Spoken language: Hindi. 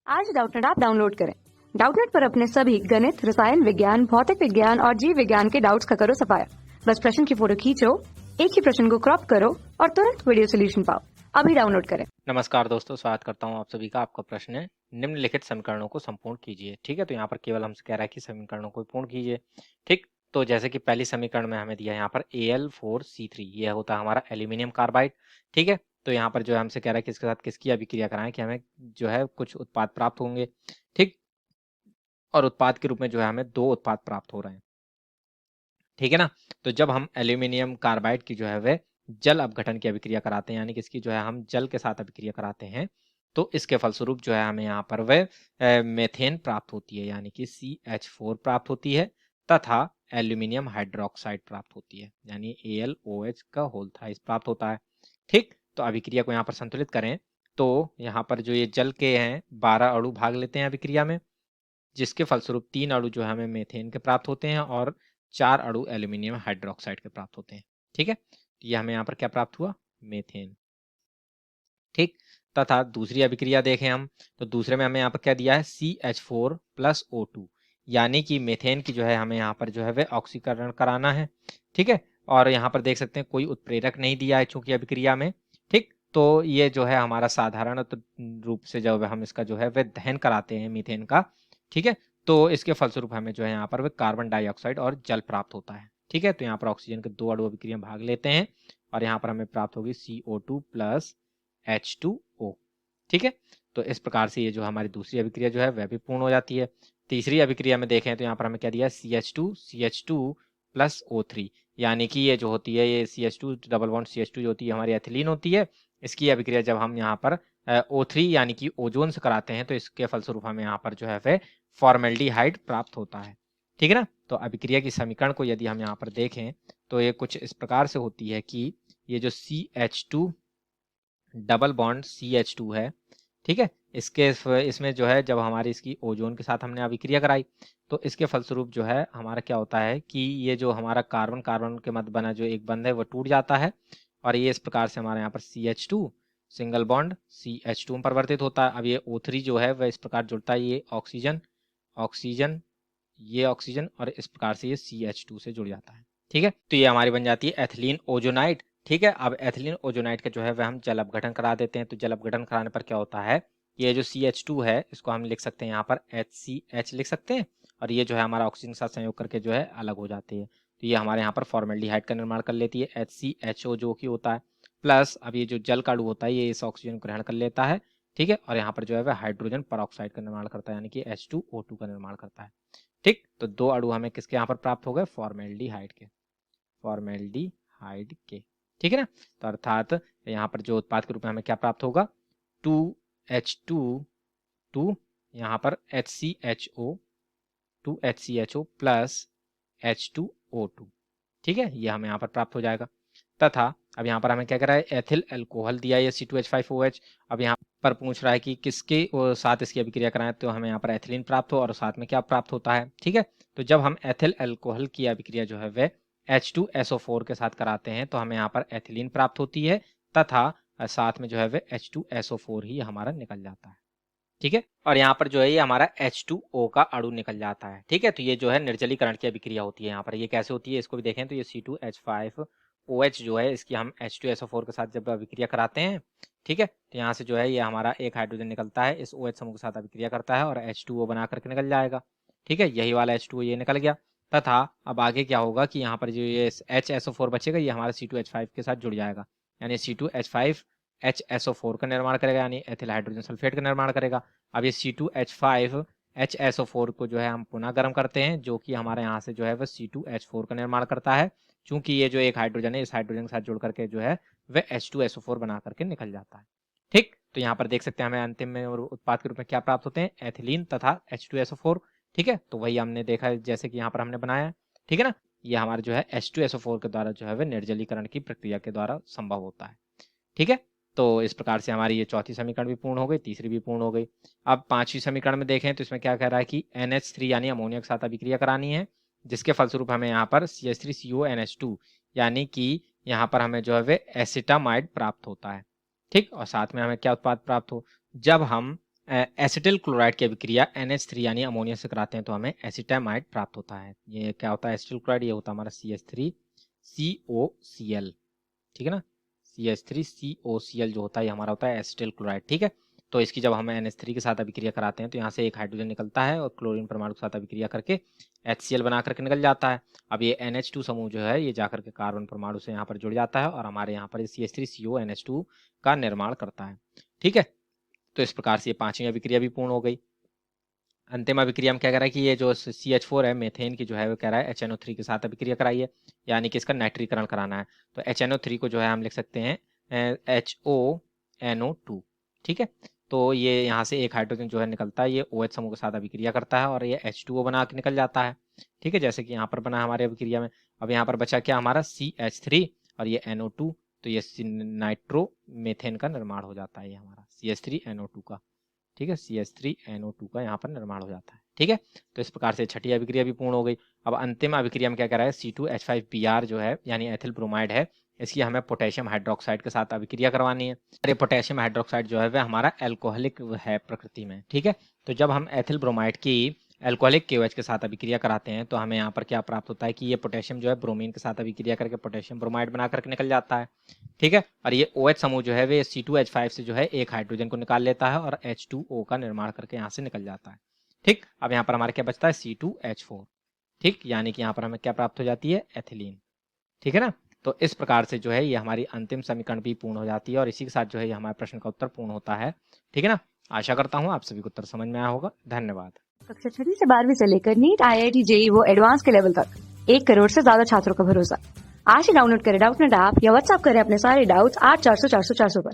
आज डाउटनेट ऐप डाउनलोड करें। डाउटनेट पर अपने सभी गणित, रसायन विज्ञान, भौतिक विज्ञान और जीव विज्ञान के डाउट्स का करो सफाया। बस प्रश्न की फोटो खींचो, एक ही प्रश्न को क्रॉप करो और तुरंत वीडियो सोल्यूशन पाओ। अभी डाउनलोड करें। नमस्कार दोस्तों, स्वागत करता हूं आप सभी का। आपका प्रश्न है, निम्नलिखित समीकरणों को संपूर्ण कीजिए। ठीक है, तो यहाँ पर केवल हमसे कह रहा है कि समीकरणों को पूर्ण कीजिए। ठीक, तो जैसे कि पहली समीकरण में हमें दिया है यहाँ पर Al4C3, यह होता है हमारा एल्यूमिनियम कार्बाइड। ठीक है, तो यहाँ पर जो है हमसे कह रहा है कि इसके साथ किसकी अभिक्रिया कराएं कि हमें जो है कुछ उत्पाद प्राप्त होंगे। ठीक, और उत्पाद के रूप में जो है हमें 2 उत्पाद प्राप्त हो रहे हैं। ठीक है ना, तो जब हम एल्यूमिनियम कार्बाइड की जो है वह जल अपघटन की अभिक्रिया कराते हैं, यानी कि इसकी जो है हम जल के साथ अभिक्रिया कराते हैं, तो इसके फलस्वरूप जो है हमें यहाँ पर वह मेथेन प्राप्त होती है, यानी कि CH4 प्राप्त होती है तथा एल्यूमिनियम हाइड्रोक्साइड प्राप्त होती है, यानी AlOH का होल थ्राइस प्राप्त होता है। ठीक, तो अभिक्रिया को यहाँ पर संतुलित करें तो यहाँ पर जो ये जल के हैं 12 अणु भाग लेते हैं अभिक्रिया में, जिसके फलस्वरूप 3 अणु जो है हमें मेथेन के प्राप्त होते हैं और 4 अणु एल्यूमिनियम हाइड्रोक्साइड के प्राप्त होते हैं। ठीक है, तो ये हमें यहाँ पर क्या प्राप्त हुआ, मेथेन। ठीक, तथा दूसरी अभिक्रिया देखें हम, तो दूसरे में हमें यहाँ पर क्या दिया है, CH4 प्लस O2, यानी कि मेथेन की जो है हमें यहाँ पर जो है वह ऑक्सीकरण कराना है। ठीक है, और यहाँ पर देख सकते हैं कोई उत्प्रेरक नहीं दिया है चूंकि अभिक्रिया में। ठीक, तो ये जो है हमारा साधारण रूप से जब हम इसका जो है वह दहन कराते हैं मीथेन का, ठीक है, तो इसके फलस्वरूप हमें जो है यहाँ पर वह कार्बन डाइऑक्साइड और जल प्राप्त होता है। ठीक है, तो यहाँ पर ऑक्सीजन के 2 अणु अभिक्रिया भाग लेते हैं और यहाँ पर हमें प्राप्त होगी CO2 प्लस H2O। ठीक है, तो इस प्रकार से ये जो हमारी दूसरी अभिक्रिया जो है वह भी पूर्ण हो जाती है। तीसरी अभिक्रिया में देखें तो यहाँ पर हमें क्या दिया है, CH2 प्लस O3, यानी कि ये जो होती है ये CH2 डबल बॉन्ड CH2 जो होती है हमारी एथिलीन होती है। इसकी अभिक्रिया जब हम यहाँ पर O3 यानी कि ओजोन से कराते हैं तो इसके फलस्वरूप हमें यहाँ पर जो है वह फॉर्मेल्डिहाइड प्राप्त होता है। ठीक है ना, तो अभिक्रिया की समीकरण को यदि हम यहाँ पर देखें तो ये कुछ इस प्रकार से होती है कि ये जो CH2 डबल बॉन्ड CH2 है, ठीक है, इसमें जो है जब हमारी इसकी ओजोन के साथ हमने अभिक्रिया कराई तो इसके फलस्वरूप जो है हमारा क्या होता है कि ये जो हमारा कार्बन कार्बन के मध्य बना जो एक बंध है वो टूट जाता है और ये इस प्रकार से हमारे यहाँ पर CH2 सिंगल बॉन्ड CH2 में परिवर्तित होता है। अब ये O3 जो है वह इस प्रकार जुड़ता है, ये ऑक्सीजन ऑक्सीजन ये ऑक्सीजन और इस प्रकार से ये CH2 से जुड़ जाता है। ठीक है, तो ये हमारी बन जाती है एथिलीन ओजोनाइड। ठीक है, अब एथिलीन ओजोनाइड का जो है वह हम जल अपघटन करा देते हैं, तो जल अपघटन कराने पर क्या होता है, ये जो CH2 है इसको हम लिख सकते हैं यहाँ पर HCH लिख सकते हैं और ये जो है हमारा ऑक्सीजन के साथ संयोग करके जो है अलग हो जाती है, तो ये हमारे यहाँ पर फॉर्मेल्डिहाइड का निर्माण कर लेती है HCHO जो कि होता है, प्लस अब ये जो जल का अणु होता है ये इस ऑक्सीजन को ग्रहण कर लेता है। ठीक है, और यहाँ पर जो है वह हाइड्रोजन परऑक्साइड का निर्माण करता है, यानी कि H2O2 का निर्माण करता है। ठीक, तो 2 अणु हमें किसके यहाँ पर प्राप्त हो गए, फॉर्मेल्डिहाइड के, फॉर्मेल्डिहाइड के। ठीक है ना, तो अर्थात यहाँ पर जो उत्पाद के रूप में हमें क्या प्राप्त होगा, 2H2 2 यहाँ पर HCHO प्लस H2O2। ठीक है, ये हमें यहाँ पर प्राप्त हो जाएगा। तथा अब यहाँ पर हमें क्या कर रहा है, एथिल अल्कोहल दिया है C2H5OH। अब यहाँ पर पूछ रहा है कि किसके साथ इसकी अभिक्रिया कराएं, तो हमें यहाँ पर एथिलीन प्राप्त हो और साथ में क्या प्राप्त होता है। ठीक है, तो जब हम एथिल अल्कोहल की अभिक्रिया जो है वह H2SO4 के साथ कराते हैं तो हमें यहाँ पर एथिलीन प्राप्त होती है तथा साथ में जो है वह H2SO4 ही हमारा निकल जाता है। ठीक है, और यहाँ पर जो है ये हमारा H2O का अणु निकल जाता है। ठीक है, तो ये जो है निर्जलीकरण की अभिक्रिया होती है। यहाँ पर ये कैसे होती है इसको भी देखें, तो ये C2H5OH जो है इसकी हम H2SO4 के साथ जब अभिक्रिया कराते हैं, ठीक है, तो यहाँ से जो है ये हमारा एक हाइड्रोजन निकलता है, इस OH समूह के साथ अभिक्रिया करता है और H2O बना करके निकल जाएगा। ठीक है, यही वाला H2O ये निकल गया तथा अब आगे क्या होगा कि यहाँ पर जो ये HSO4 बचेगा ये हमारा C2H5 के साथ जुड़ जाएगा, यानी C2H5HSO4 का निर्माण करेगा, यानी एथिल हाइड्रोजन सल्फेट का निर्माण करेगा। अब ये C2H5HSO4 को जो है हम पुनः गर्म करते हैं, जो कि हमारे यहाँ से जो है वह C2H4 का निर्माण करता है, चूंकि ये जो एक हाइड्रोजन है इस हाइड्रोजन के साथ जुड़ करके जो है वह H2SO4 बना करके निकल जाता है। ठीक, तो यहाँ पर देख सकते हैं हमें अंतिम में और उत्पाद के रूप में क्या प्राप्त होते हैं, एथिलीन तथा H2SO4। ठीक है, तो वही हमने देखा है जैसे कि यहाँ पर हमने बनाया है। ठीक है ना, ये हमारे जो है H2SO4 के द्वारा जो है वह निर्जलीकरण की प्रक्रिया के द्वारा संभव होता है। ठीक है, तो इस प्रकार से हमारी ये चौथी समीकरण भी पूर्ण हो गई, तीसरी भी पूर्ण हो गई। अब पांचवी समीकरण में देखें तो इसमें क्या कह रहा है कि NH3 यानी अमोनिया के साथ अभिक्रिया करानी है, जिसके फलस्वरूप हमें यहाँ पर CH3CONH2 यानी कि यहाँ पर हमें जो है वे एसिटामाइड प्राप्त होता है। ठीक, और साथ में हमें क्या उत्पाद प्राप्त हो, जब हम एसिटिल क्लोराइड की अभिक्रिया NH3 यानी अमोनिया से कराते हैं तो हमें एसिटामाइड प्राप्त होता है। ये क्या होता है एसिटिल क्लोराइड, ये होता है हमारा CH3COCl, ठीक है ना। CH3COCl जो होता है ये हमारा होता है एसिटिल क्लोराइड, ठीक है। तो इसकी जब हम NH3 के साथ अभिक्रिया कराते हैं तो यहाँ से एक हाइड्रोजन निकलता है और क्लोरीन परमाणु के साथ अभिक्रिया करके HCl बना करके निकल जाता है। अब ये NH2 समूह जो है ये जाकर के कार्बन परमाणु से यहाँ पर जुड़ जाता है और हमारे यहाँ पर CH3CONH2 का निर्माण करता है, ठीक है। तो इस प्रकार से ये पांचवी अभिक्रिया भी पूर्ण हो गई। अंतिम अभिक्रिया में क्या कह रहा है कि ये जो CH4 है मेथेन की जो है वो कह रहा है HNO3 के साथ अभिक्रिया कराइए, यानी कि इसका नाइट्रीकरण कराना है। तो HNO3 को जो है हम लिख सकते हैं HONO2, ठीक है। तो ये यहाँ से एक हाइड्रोजन जो है निकलता है, ये OH समूह के साथ अभिक्रिया करता है और ये H2O बना के निकल जाता है, ठीक है, जैसे कि यहाँ पर बना हमारे अभिक्रिया में। अब यहाँ पर बचा क्या हमारा CH3 और ये NO2, तो ये नाइट्रो मेथेन का निर्माण हो जाता है, ये हमारा CH3NO2 का, ठीक है, CH3NO2 का यहाँ पर निर्माण हो जाता है, ठीक है। तो इस प्रकार से छठी अभिक्रिया भी पूर्ण हो गई। अब अंतिम अभिक्रिया में क्या कह रहा है C2H5Br जो है यानी एथिल ब्रोमाइड है, इसकी हमें पोटेशियम हाइड्रोक्साइड के साथ अभिक्रिया करवानी है। अरे पोटेशियम हाइड्रोक्साइड जो है वह हमारा एल्कोहलिक है प्रकृति में, ठीक है। तो जब हम एथिल ब्रोमाइड की एल्कोहलिक KOH के साथ अभिक्रिया कराते हैं तो हमें यहाँ पर क्या प्राप्त होता है कि ये पोटेशियम जो है ब्रोमीन के साथ अभिक्रिया करके पोटेशियम ब्रोमाइड बना करके निकल जाता है, ठीक है। और ये OH समूह जो है वे C2H5 से जो है एक हाइड्रोजन को निकाल लेता है और H2O का निर्माण करके यहाँ से निकल जाता है, ठीक। अब यहाँ पर हमारे क्या बचता है C2H4, ठीक, यानी कि यहाँ पर हमें क्या प्राप्त हो जाती है एथिलीन, ठीक है ना। तो इस प्रकार से जो है ये हमारी अंतिम समीकरण भी पूर्ण हो जाती है और इसी के साथ जो है ये हमारे प्रश्न का उत्तर पूर्ण होता है, ठीक है ना। आशा करता हूँ आप सभी को उत्तर समझ में आया होगा। धन्यवाद। कक्षा 6वीं से 12वीं से लेकर नीट, IIT, JEE वो एडवांस के लेवल तक 1 करोड़ से ज्यादा छात्रों का भरोसा। आज ही डाउनलोड करें डाउटनेट ऐप या व्हाट्सएप करें अपने सारे डाउट्स 8400 400 400 पर।